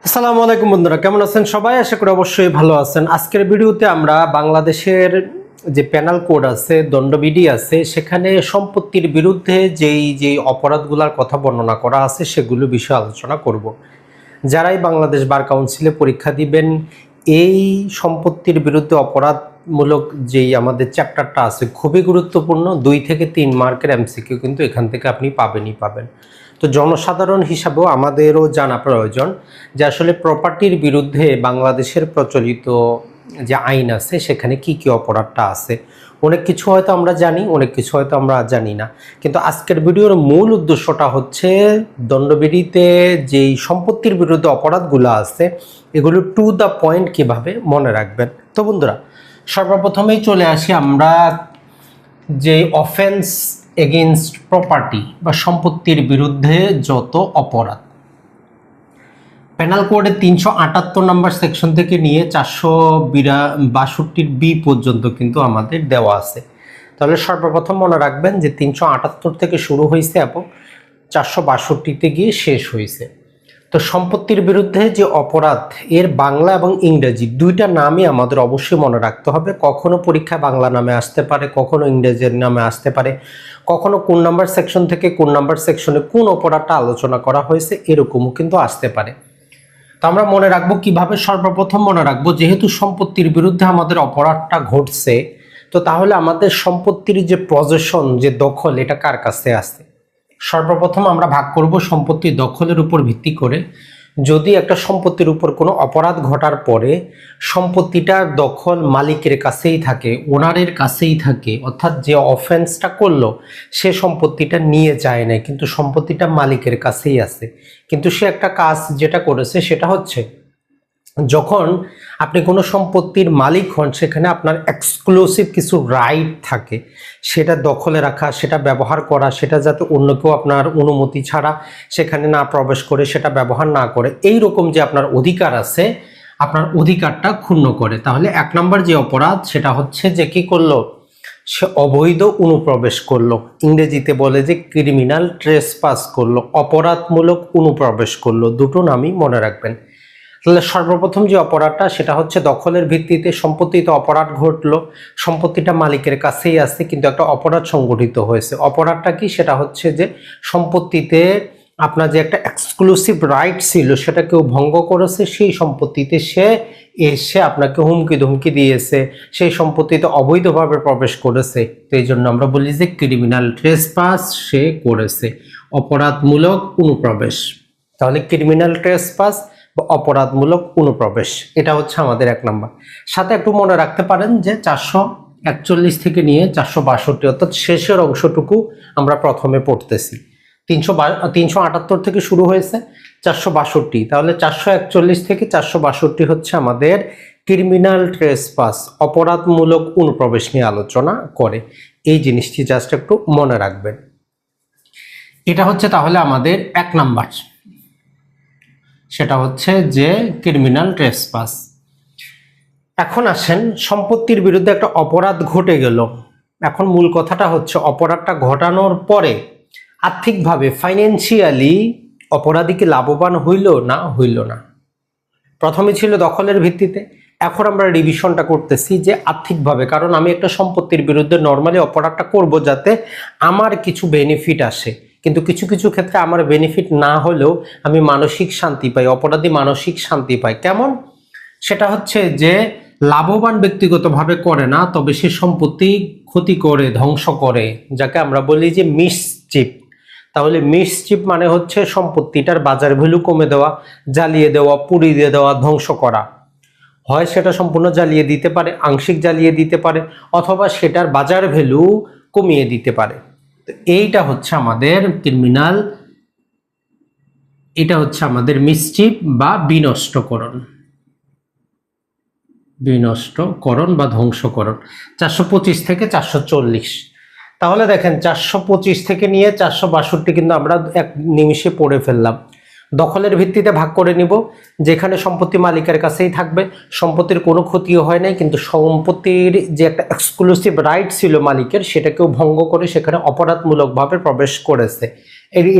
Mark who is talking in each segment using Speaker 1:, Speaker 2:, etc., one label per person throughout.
Speaker 1: আসসালামু আলাইকুম বন্ধুরা, কেমন আছেন সবাই? আশা করি অবশ্যই ভালো আছেন। আজকের ভিডিওতে আমরা বাংলাদেশের যে পেনাল কোড আছে, দণ্ডবিধি আছে, সেখানে সম্পত্তির বিরুদ্ধে যেই অপরাধগুলোর কথা বর্ণনা করা আছে সেগুলো বিষয়ে আলোচনা করব। যারাই বাংলাদেশ বার কাউন্সিলে পরীক্ষা দিবেন, এই সম্পত্তির বিরুদ্ধে অপরাধমূলক যেই আমাদের চ্যাপ্টারটা আছে খুবই গুরুত্বপূর্ণ। 2 থেকে 3 মার্কের এমসিকিউ কিন্তু এখান থেকে আপনি পাবেন। তো জনসাধারণ হিসাবেও আমাদেরও জানা প্রয়োজন যে আসলে প্রপার্টির বিরুদ্ধে বাংলাদেশের প্রচলিত যে আইন আছে সেখানে কি কি অপরাধটা আছে। অনেক কিছু হয়তো আমরা জানি, অনেক কিছু হয়তো আমরা জানি না, কিন্তু আজকের ভিডিওর মূল উদ্দেশ্যটা হচ্ছে দণ্ডবিধিতে যেই সম্পত্তির বিরুদ্ধে অপরাধগুলো আছে এগুলো টু দ্য পয়েন্ট কিভাবে মনে রাখবেন। তো বন্ধুরা, সর্বপ্রথমেই চলে আসি আমরা যে অফেন্স এগেইনস্ট প্রপার্টি বা সম্পত্তির বিরুদ্ধে যত অপরাধ, পেনাল কোডে 378 নম্বর সেকশন থেকে নিয়ে 462 বি পর্যন্ত কিন্তু আমাদের দেওয়া আছে। তাহলে সর্বপ্রথম মনে রাখবেন যে 378 থেকে শুরু হয়েছে এবং 462তে গিয়ে শেষ হয়েছে। তো সম্পত্তির বিরুদ্ধে যে অপরাধ, এর বাংলা এবং ইংরেজি দুইটা নামই আমাদের অবশ্যই মনে রাখতে হবে। কখনো পরীক্ষা বাংলা নামে আসতে পারে, কখনো ইংরেজির নামে আসতে পারে, কখনো কোন নাম্বার সেকশন থেকে কোন নাম্বার সেকশনে কোন অপরাধটা আলোচনা করা হয়েছে এরকমও কিন্তু আসতে পারে। তো আমরা মনে রাখবো কিভাবে? সর্বপ্রথম মনে রাখবো যেহেতু সম্পত্তির বিরুদ্ধে আমাদের অপরাধটা ঘটছে, তো তাহলে আমাদের সম্পত্তির যে পজেশন, যে দখল, এটা কার কাছে আছে। সর্বপ্রথম আমরা ভাগ করব সম্পত্তির দখলের উপর ভিত্তি করে। যদি একটা সম্পত্তির উপর কোনো অপরাধ ঘটার পরে সম্পত্তিটার দখল মালিকের কাছেই থাকে, ওনারের কাছেই থাকে, অর্থাৎ যে অফেন্সটা করলো সে সম্পত্তিটা নিয়ে যায় না, কিন্তু সম্পত্তিটা মালিকের কাছেই আছে, কিন্তু সে একটা কাজ যেটা করেছে সেটা হচ্ছে, যখন আপনি কোনো সম্পত্তির মালিক হন সেখানে আপনার এক্সক্লুসিভ কিছু রাইট থাকে, সেটা দখলে রাখা, সেটা ব্যবহার করা, সেটা যাতে অন্য কেউ আপনার অনুমতি ছাড়া সেখানে না প্রবেশ করে, সেটা ব্যবহার না করে, এই রকম যে আপনার অধিকার আছে, আপনার অধিকারটা ক্ষুণ্ণ করে। তাহলে 1 নম্বর যে অপরাধ সেটা হচ্ছে যে কি করলো, সে অবৈধ অনুপ্রবেশ করলো। ইংরেজিতে বলে যে ক্রিমিনাল ট্রেসপাস করলো, অপরাধমূলক অনুপ্রবেশ করলো। দুটো নামই মনে রাখবেন। তাহলে সর্বপ্রথম যে অপরাধটা সেটা হচ্ছে দখলের ভিত্তিতে সম্পত্তিতে অপরাধ ঘটলো, সম্পত্তিটা মালিকের কাছেই আছে কিন্তু একটা অপরাধ সংগঠিত হয়েছে। অপরাধটা কি? সেটা হচ্ছে যে সম্পত্তিতে আপনার যে একটা এক্সক্লুসিভ রাইট ছিল সেটা কেউ ভঙ্গ করেছে, সেই সম্পত্তিতে সে এসে আপনাকে হুমকি ধমকি দিয়েছে, সেই সম্পত্তিতে অবৈধভাবে প্রবেশ করেছে। তো এই জন্য আমরা বলি যে ক্রিমিনাল ট্রেসপাস সে করেছে, অপরাধমূলক অনুপ্রবেশ। তাহলে ক্রিমিনাল ট্রেসপাস বা অপরাধমূলক অনুপ্রবেশ, এটা হচ্ছে আমাদের 1 নম্বর। সাথে একটু মনে রাখতে পারেন যে 441 থেকে নিয়ে 462, অর্থাৎ শেষের অংশটুকু আমরা প্রথমে পড়তেছি। 378 থেকে শুরু হয়েছে 462, তাহলে 441 থেকে 462 হচ্ছে আমাদের ক্রিমিনাল ট্রেসপাস, অপরাধমূলক অনুপ্রবেশ নিয়ে আলোচনা করে। এই জিনিসটি জাস্ট একটু মনে রাখবেন। এটা হচ্ছে তাহলে আমাদের 1 নাম্বার, সেটা হচ্ছে যে ক্রিমিনাল ট্রেসপাস। এখন আসেন, সম্পত্তির বিরুদ্ধে একটা অপরাধ ঘটে গেল। এখন মূল কথাটা হচ্ছে অপরাধটা ঘটানোর পরে আর্থিকভাবে, ফাইন্যান্সিয়ালি অপরাধী কি লাভবান হইল না। প্রথমে ছিল দখলের ভিত্তিতে, এখন আমরা রিভিশনটা করতেছি যে আর্থিকভাবে, কারণ আমি একটা সম্পত্তির বিরুদ্ধে নর্মালি অপরাধটা করব যাতে আমার কিছু বেনিফিট আসে, কিন্তু কিছু কিছু ক্ষেত্রে আমার বেনিফিট না হলেও আমি মানসিক শান্তি পাই, অপরাধী মানসিক শান্তি পায়। কেমন? সেটা হচ্ছে যে লাভবান ব্যক্তিগতভাবে করে না, তবে সে সম্পত্তি ক্ষতি করে, ধ্বংস করে, যাকে আমরা বলি যে মিসচিপ। তাহলে মিসচিপ মানে হচ্ছে সম্পত্তিটার বাজার ভ্যালু কমে দেওয়া, জ্বালিয়ে দেওয়া, পুড়িয়ে দেওয়া, ধ্বংস করা। হয় সেটা সম্পূর্ণ জ্বালিয়ে দিতে পারে, আংশিক জ্বালিয়ে দিতে পারে, অথবা সেটার বাজার ভ্যালু কমিয়ে দিতে পারে। তো এইটা হচ্ছে আমাদের ক্রিমিনাল, এটা হচ্ছে আমাদের মিসচিপ বা বিনষ্টকরণ বা ধ্বংসকরণ। 425 থেকে 440। তাহলে দেখেন 425 থেকে নিয়ে 462 কিন্তু আমরা এক নিমিষে পড়ে ফেললাম। দখলের ভিত্তিতে ভাগ করে নিব, যেখানে সম্পত্তি মালিকের কাছেই থাকবে, সম্পত্তির কোনো ক্ষতিও হয় নাই, কিন্তু সম্পত্তির যে একটা এক্সক্লুসিভ রাইট ছিল মালিকের সেটাকেও ভঙ্গ করে সেখানে অপরাধমূলকভাবে প্রবেশ করেছে।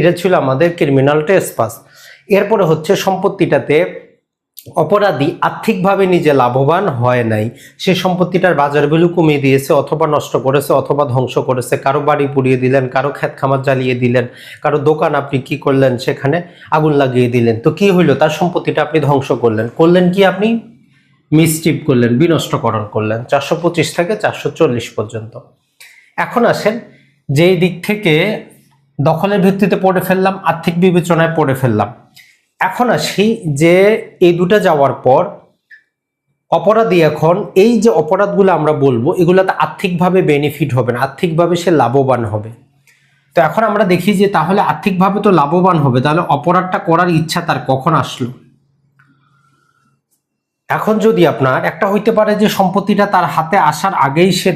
Speaker 1: এটা ছিল আমাদের ক্রিমিনাল ট্রেসপাস। এরপরে হচ্ছে সম্পত্তিটাতে অপরাধী আর্থিকভাবে নিজে লাভবান হয় নাই, সে সম্পত্তিটার বাজার ভ্যালু কমিয়ে দিয়েছে, অথবা নষ্ট করেছে, অথবা ধ্বংস করেছে। কারো বাড়ি পুড়িয়ে দিলেন, কারো ক্ষেত খামার জ্বালিয়ে দিলেন, কারো দোকান আপনি কি করলেন, সেখানে আগুন লাগিয়ে দিলেন। তো কি হইলো, তার সম্পত্তিটা আপনি ধ্বংস করলেন। করলেন কি, আপনি মিসচিপ করলেন, বিনষ্টকরণ করলেন। 425 থেকে 440 পর্যন্ত। এখন আসেন, যে দিক থেকে দখলের ভিত্তিতে পড়ে ফেললাম, আর্থিক বিবেচনায় পড়ে ফেললাম। এখন আসি যে এই দুটা যাওয়ার পর অপরাধী এখন এই যে অপরাধগুলো আমরা বলবো, এগুলোতে আর্থিকভাবে বেনিফিট হবে না, আর্থিকভাবে সে লাভবান হবে। তো এখন আমরা দেখি যে তাহলে আর্থিকভাবে তো লাভবান হবে, তাহলে অপরাধটা করার ইচ্ছা তার কখন আসলো। এখন যদি আপনার একটা হইতে পারে যে সম্পত্তিটা তার হাতে আসার আগেই সে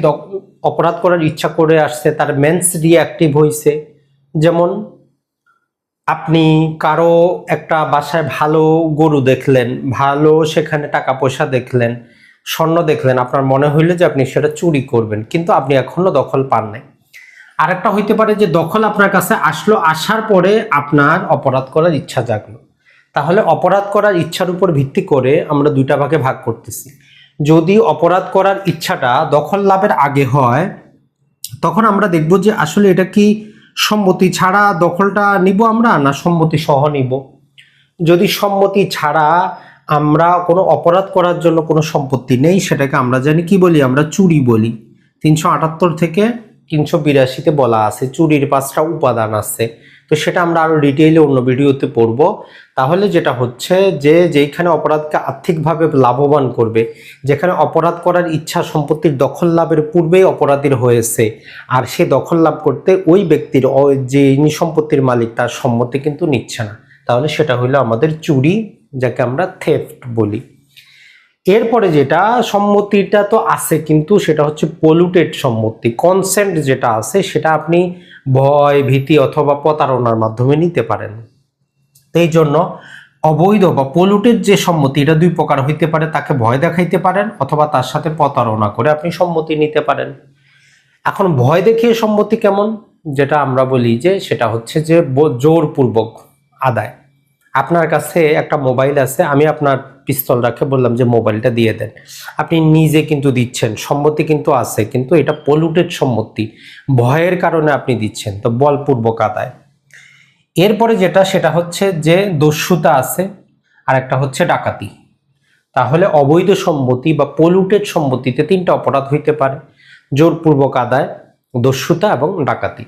Speaker 1: অপরাধ করার ইচ্ছা করে আসছে, তার মেন্স রিঅ্যাক্টিভ হয়েছে। যেমন আপনি কারো একটা বাসায় ভালো গরু দেখলেন, ভালো সেখানে টাকা পয়সা দেখলেন, স্বর্ণ দেখলেন, আপনার মনে হইলো যে আপনি সেটা চুরি করবেন, কিন্তু আপনি এখনো দখল পান নাই। আরেকটা হইতে পারে যে দখল আপনার কাছে আসলো, আসার পরে আপনার অপরাধ করার ইচ্ছা জাগলো। তাহলে অপরাধ করার ইচ্ছার উপর ভিত্তি করে আমরা দুইটা ভাগে ভাগ করতেছি। যদি অপরাধ করার ইচ্ছাটা দখল লাভের আগে হয়, তখন আমরা দেখব যে আসলে এটা কি সম্মতি ছাড়া দখলটা নিব আমরা, না সম্মতি সহ নিব। যদি সম্মতি ছাড়া আমরা কোনো অপরাধ করার জন্য কোনো সম্পত্তি নেই, সেটাকে আমরা জানি কি বলি, আমরা চুরি বলি। 378 থেকে 382-তে বলা আছে চুরির 5টা উপাদান আছে। তো সেটা আমরা আরো ডিটেইলে অন্য ভিডিওতে পড়ব। তাহলে যেটা হচ্ছে যে যেখানে অপরাধকে আর্থিকভাবে লাভবান করবে, যেখানে অপরাধ করার ইচ্ছা সম্পত্তির দখল লাভের পূর্বেই অপরাধীর হয়েছে, আর সে দখল লাভ করতে ওই ব্যক্তির যে সম্পত্তির মালিক তার সম্মতি কিন্তু নিচ্ছে না, তাহলে সেটা হলো আমাদের চুরি, যাকে আমরা থেফট বলি। এরপরে যেটা সম্মতিটা তো আছে, কিন্তু সেটা হচ্ছে পলিউটেড সম্মতি। কনসেন্ট যেটা আছে সেটা আপনি ভয়, ভীতি অথবা প্রতারণার মাধ্যমে নিতে পারেন। এই জন্য অবৈধ বা পলিউটেড যে সম্মতি, এটা দুই প্রকার হইতে পারে। তাকে ভয় দেখাইতে পারেন, অথবা তার সাথে প্রতারণা করে আপনি সম্মতি নিতে পারেন। এখন ভয় দেখিয়ে সম্মতি কেমন, যেটা আমরা বলি যে সেটা হচ্ছে যে জোরপূর্বক আদায়। আপনার কাছে একটা মোবাইল আছে, আমি আপনার পিস্তল রাখে বললাম যে মোবাইলটা দিয়ে দেন, আপনি নিজে কিন্তু দিচ্ছেন, সম্মতি কিন্তু আছে, কিন্তু এটা পলিউটেড সম্মতি, ভয়ের কারণে আপনি দিচ্ছেন, তো বলপূর্বক আদায়। এরপরে যেটা সেটা হচ্ছে যে দস্যুতা আছে, আর একটা হচ্ছে ডাকাতি। তাহলে অবৈধ সম্মতি বা পলিউটেড সম্মতিতে 3টা অপরাধ হইতে পারে: জোরপূর্বক আদায়, দস্যুতা এবং ডাকাতি।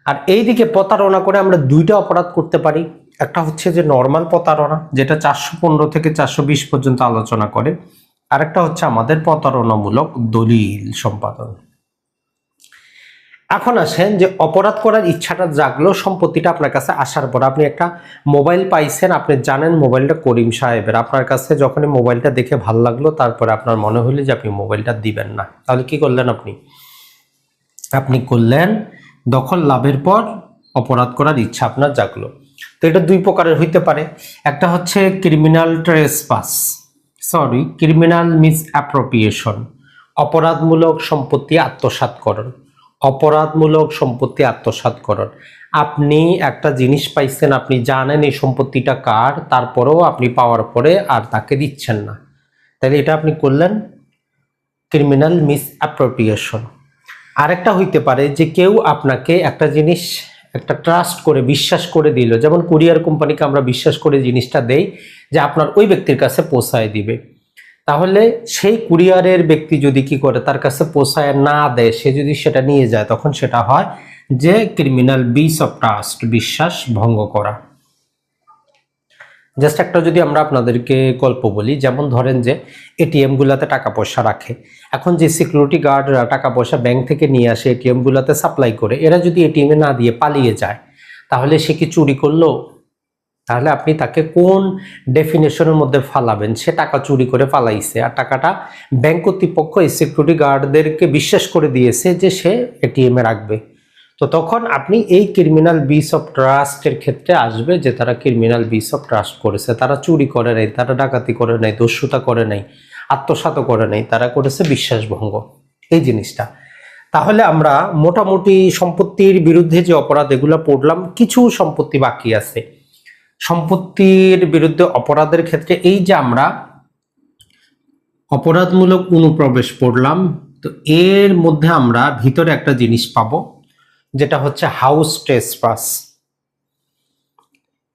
Speaker 1: আর এইদিকে প্রতারণা করে আমরা 2টা অপরাধ করতে পারি। একটা হচ্ছে যে নর্মাল প্রতারণা, যেটা 415 থেকে 420 পর্যন্ত আলোচনা করে। আরেকটা হচ্ছে আমাদের প্রতারণামূলক দলিল সম্পাদন। এখন আসেন যে অপরাধ করার ইচ্ছাটা জাগলো সম্পত্তিটা আপনার কাছে আসার পর। আপনি একটা মোবাইল পাইছেন, আপনি জানেন মোবাইলটা করিম সাহেবের, আপনার কাছে যখন মোবাইলটা দেখে ভালো লাগলো, তারপরে আপনার মনে হইলো যে আপনি মোবাইলটা দিবেন না, তাহলে কি করলেন আপনি করলেন দখল লাভের পর অপরাধ করার ইচ্ছা আপনার জাগলো। তো এটা 2 প্রকারের হইতে পারে। একটা হচ্ছে ক্রিমিনাল মিসঅ্যাপ্রোপ্রিয়েশন, অপরাধমূলক সম্পত্তি আত্মসাৎকরণ। আপনি একটা জিনিস পাইছেন, আপনি জানেন এই সম্পত্তিটা কার, তারপরেও আপনি পাওয়ার পরে আর তাকে দিচ্ছেন না, তাহলে এটা আপনি করলেন ক্রিমিনাল মিসঅ্যাপ্রোপ্রিয়েশন। আরেকটা হইতে পারে যে কেউ আপনাকে একটা জিনিস একটা ট্রাস্ট করে বিশ্বাস করে দিল, যেমন কুরিয়ার কোম্পানিকে আমরা বিশ্বাস করে জিনিসটা দেই যে আপনার ওই ব্যক্তির কাছে পৌঁছায় দিবে। তাহলে সেই কুরিয়ারের ব্যক্তি যদি কি করে, তার কাছে পৌঁছায় না দেয়, সে যদি সেটা নিয়ে যায়, তখন সেটা হয় যে ক্রিমিনাল ব্রিচ অফ ট্রাস্ট, বিশ্বাস ভঙ্গ করা। জাস্ট একটা যদি আমরা আপনাদেরকে গল্প বলি, যেমন ধরেন যে এটিএম গুলাতে টাকা পয়সা রাখে, এখন যে সিকিউরিটি গার্ডরা টাকা পয়সা ব্যাংক থেকে নিয়ে আসে এটিএম গুলাতে সাপ্লাই করে, এরা যদি এটিএমে না দিয়ে পালিয়ে যায়, তাহলে সে কি চুরি করলো? তাহলে আপনি তাকে কোন ডেফিনেশনের মধ্যে ফালাবেন? সে টাকা চুরি করে পালাইছে, আর টাকাটা ব্যাংক কর্তৃপক্ষ এই সিকিউরিটি গার্ডদেরকে বিশ্বাস করে দিয়েছে যে সে এটিএমে রাখবে। তো তখন আপনি এই ক্রিমিনাল ব্রিচ অফ ট্রাস্টের ক্ষেত্রে আসবে, যে তারা ক্রিমিনাল ব্রিচ অফ ট্রাস্ট করেছে, তারা চুরি করে নাই, তারা ডাকাতি করে নাই, দস্যুতা করে নাই, আত্মসাৎ করে নাই, তারা করেছে বিশ্বাসভঙ্গ, এই জিনিসটা। তাহলে আমরা মোটামুটি সম্পত্তির বিরুদ্ধে যে অপরাধ এগুলো পড়লাম, কিছু সম্পত্তি বাকি আছে। সম্পত্তির বিরুদ্ধে অপরাধের ক্ষেত্রে এই যে আমরা অপরাধমূলক অনুপ্রবেশ পড়লাম, তো এর মধ্যে আমরা ভিতরে একটা জিনিস পাবো যেটা হচ্ছে হাউস ট্রেসপাস।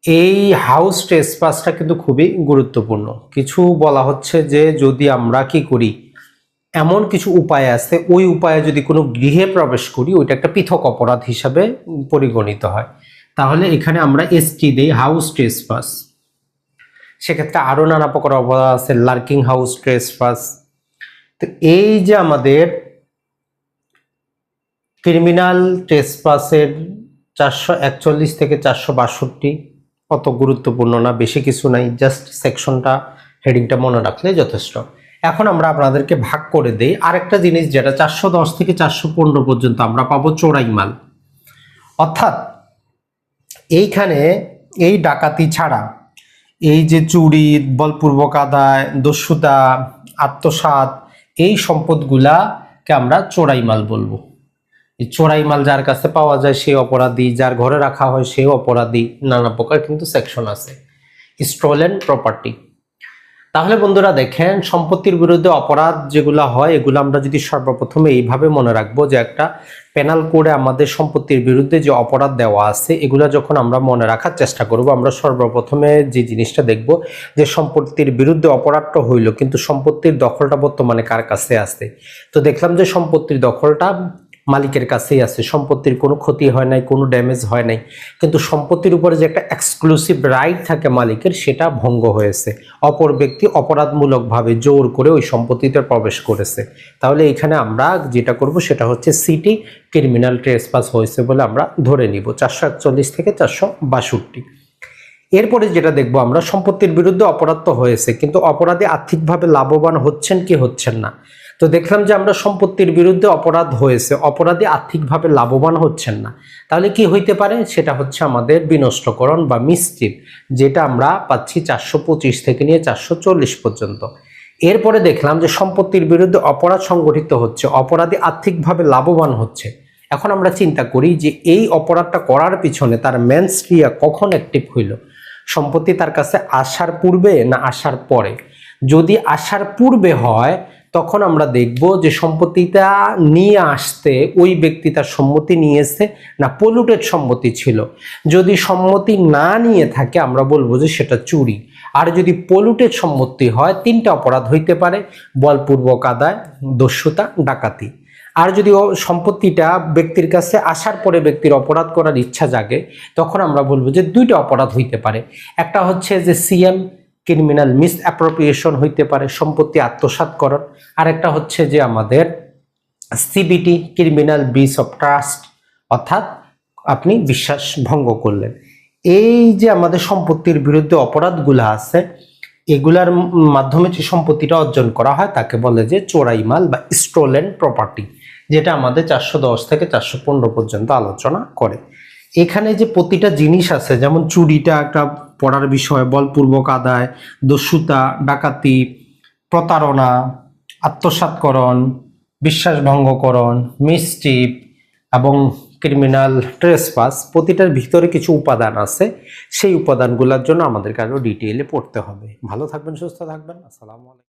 Speaker 1: এই হাউস ট্রেসপাসটা কিন্তু খুবই গুরুত্বপূর্ণ। কিছু বলা হচ্ছে যে যদি আমরা কি করি, এমন কিছু উপায় আছে, ওই উপায়ে যদি কোনো গৃহে প্রবেশ করি ওইটা একটা পৃথক অপরাধ হিসাবে পরিগণিত হয়। তাহলে এখানে আমরা এসটি দিই, হাউস ট্রেসপাস। সেক্ষেত্রে আরো নানা প্রকার অপরাধ আছে, লার্কিং হাউস ট্রেসপাস। তো এই যে আমাদের ক্রিমিনাল ট্রেসপাসের 441 থেকে 462 অত গুরুত্বপূর্ণ না, বেশি কিছু নাই, জাস্ট সেকশনটা হেডিংটা মনে রাখলে যথেষ্ট। এখন আমরা আপনাদেরকে ভাগ করে দেই আরেকটা জিনিস, যেটা 410 থেকে 415 পর্যন্ত আমরা পাবো চোরাই মাল। অর্থাৎ এইখানে এই ডাকাতি ছাড়া এই যে চুরি, বলপূর্বক আদায়, দস্যুতা, আত্মসাৎ, এই সম্পদগুলাকে আমরা চোরাই মাল বলবো। এই চোরাই মাল যার কাছে পাওয়া যায় সে অপরাধী, যার ঘরে রাখা হয় সে অপরাধী, নানা প্রকার কিন্তু সেকশন আছে। Stolen property. তাহলে বন্ধুরা দেখেন, সম্পত্তির বিরুদ্ধে অপরাধ যেগুলো হয় এগুলো আমরা যদি সর্বপ্রথমে এইভাবে মনে রাখবো যে একটা পেনাল কোডে আমাদের সম্পত্তির বিরুদ্ধে যে অপরাধ দেওয়া আছে এগুলো যখন আমরা মনে রাখার চেষ্টা করব, আমরা সর্বপ্রথমে যে জিনিসটা দেখব যে সম্পত্তির বিরুদ্ধে অপরাধটা হইল, কিন্তু সম্পত্তির দখলটা বর্তমানে কার কাছে আছে। তো দেখলাম যে সম্পত্তির দখলটা মালিকের কাছেই আছে, সম্পত্তির কোনো ক্ষতি হয় নাই, কোনো ড্যামেজ হয় নাই, কিন্তু সম্পত্তির উপরে যে একটা এক্সক্লুসিভ রাইট থাকে মালিকের সেটা ভঙ্গ হয়েছে, অপর ব্যক্তি অপরাধমূলকভাবে জোর করে ওই সম্পত্তিতে প্রবেশ করেছে। তাহলে এখানে আমরা যেটা করব সেটা হচ্ছে সিটি ক্রিমিনাল ট্রেসপাস হয়েছে বলে আমরা ধরে নিব, 441 থেকে 462। এরপরে যেটা দেখবো আমরা, সম্পত্তির বিরুদ্ধে অপরাধ তো হয়েছে, কিন্তু অপরাধী আর্থিকভাবে লাভবান হচ্ছেন কি হচ্ছেন না। তো দেখলাম যে আমরা সম্পত্তির বিরুদ্ধে অপরাধ হয়েছে, অপরাধী আর্থিকভাবে লাভবান হচ্ছেন না, তাহলে কি হইতে পারে, সেটা হচ্ছে আমাদের বিনষ্টকরণ বা মিসচিফ, যেটা আমরা পাচ্ছি 425 থেকে নিয়ে 440 পর্যন্ত। এরপরে দেখলাম যে সম্পত্তির বিরুদ্ধে অপরাধ সংগঠিত হচ্ছে, অপরাধী আর্থিকভাবে লাভবান হচ্ছে। এখন আমরা চিন্তা করি যে এই অপরাধটা করার পিছনে তার মেন্স ক্রিয়া কখন অ্যাক্টিভ হইল, সম্পত্তি তার কাছে আসার পূর্বে না আসার পরে। যদি আসার পূর্বে হয় তখন আমরা দেখব যে সম্পত্তিটা নিয়ে আসতে ওই ব্যক্তি তার সম্মতি নিয়েছে না পলিউটেড সম্মতি ছিল। যদি সম্মতি না নিয়ে থাকে আমরা বলবো যে সেটা চুরি। আর যদি পলিউটেড সম্মতি হয়, তিনটা অপরাধ হইতে পারে, বলপূর্বক আদায়, দস্যুতা, ডাকাতি। আর যদি সম্পত্তিটা ব্যক্তির কাছে আসার পরে ব্যক্তির অপরাধ করার ইচ্ছা জাগে তখন আমরা বলবো যে দুইটা অপরাধ হইতে পারে। একটা হচ্ছে যে সিএম ক্রিমিনাল মিস অ্যাপ্রোপ্রিয়েশন হইতে পারে, সম্পত্তি আত্মসাৎকরণ। আর একটা হচ্ছে যে আমাদের CBT criminal breach of trust, অর্থাৎ আপনি বিশ্বাস ভঙ্গ করলেন। এই যে আমাদের সম্পত্তির বিরুদ্ধে অপরাধগুলো আছে এগুলার মাধ্যমে যে সম্পত্তিটা অর্জন করা হয় তাকে বলে যে চোরাই মাল বা স্টোলেন প্রপার্টি, যেটা আমাদের 410 থেকে 415 পর্যন্ত আলোচনা করে। এখানে যে প্রতিটা জিনিস আছে, যেমন চুরিটা একটা পড়ার বিষয়, বলপূর্বক আদায়, দস্যুতা, ডাকাতি, প্রতারণা, আত্মসাৎকরণ, বিশ্বাসভঙ্গকরণ, মিসচিফ এবং ক্রিমিনাল ট্রেসপাস, প্রতিটার ভিতরে কিছু উপাদান আছে। সেই উপাদানগুলোর জন্য আমাদেরকে আরো ডিটেইলে পড়তে হবে। ভালো থাকবেন, সুস্থ থাকবেন। আসসালামু আলাইকুম।